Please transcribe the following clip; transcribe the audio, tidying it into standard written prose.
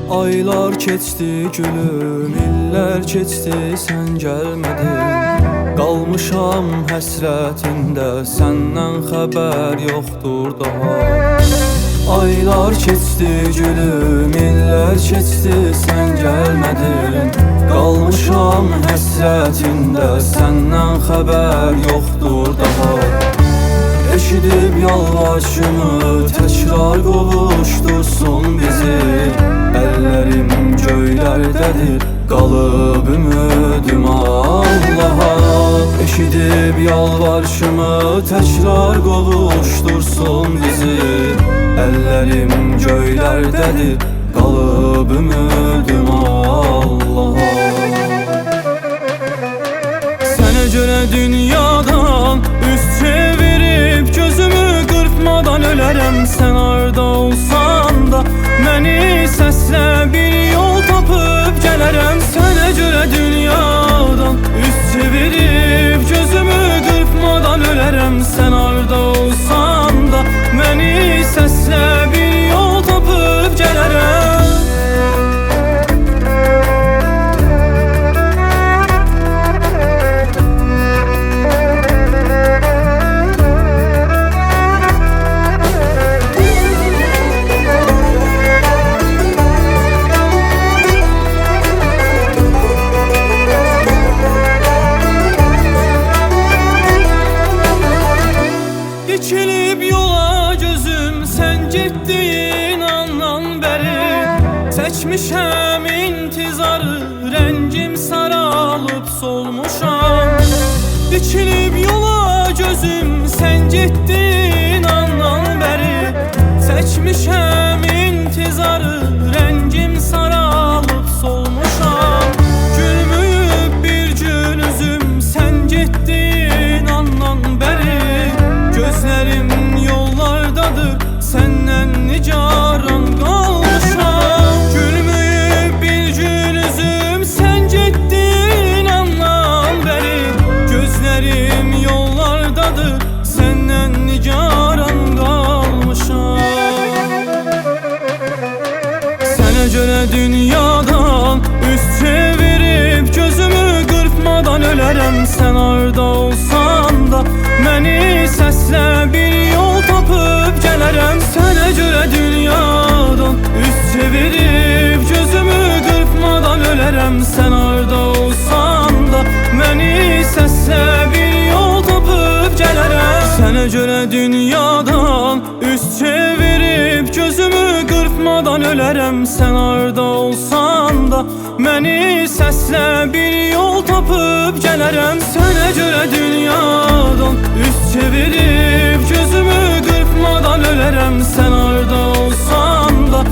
Aylar keçdi gülüm, illər keçdi, sən gəlmədin. Qalmışam həsrətində, səndən xəbər yoxdur daha. Aylar keçdi gülüm, illər keçdi, sən gəlmədin. Qalmışam həsrətində, səndən xəbər yoxdur daha. Eşidib yalvarışımı, təkrar qovuştursun bizi. Əllərim göylərdədir, qalıb ümidim Allaha. Eşidib yalvarışımı, təkrar qovuştursun bizi. Əllərim göylərdədir, qalıb ümidim Allaha. Sənə görə dünyadan üst çevirib, gözümü qırpmadan ölərəm. Sən harda olsan da məni səslə, bir yol tapıb gələrəm. Sənə görə dünyadan üst çevirib, gözümü qırpmadan ölərəm. Sən harda olsan da məni səslə, bir yol tapıb gələrəm. Dikilib yola gözüm, sən getdiyin andan bəri. Çəkmişəm intizarı, rəngim saralıb solmuşam. Dikilib yola gözüm, sən getdiyin andan bəri. Çəkmişəm intizarı, rəngim saralıb solmuşam. Gülmüyüb bir gün üzüm, sən getdiyin andan bəri. Gözlərim yollardadır, səndən nigaran qalmışam. Gülmüyüb bir gün üzüm, sən getdin andan bəri. Gözlərim yollardadır, səndən nigaran qalmışam. Sənə görə dünyadan üst çevirib, gözümü qırpmadan ölərəm. Sən harda olsan da məni səslə, bir yol tapıb gələrəm. Sənə görə dünyadan üst çevirib, gözümü qırpmadan ölərəm. Sən harda olsan da məni səslə, bir yol tapıb gələrəm. Sənə görə dünyadan üst çevirib, gözümü qırpmadan ölərəm. Sən harda olsan da məni səslə, bir yol tapıb gələrəm. Sənə görə dünyadan üst çevirib, gözümü qırpmadan ölərəm. Sən harda olsan da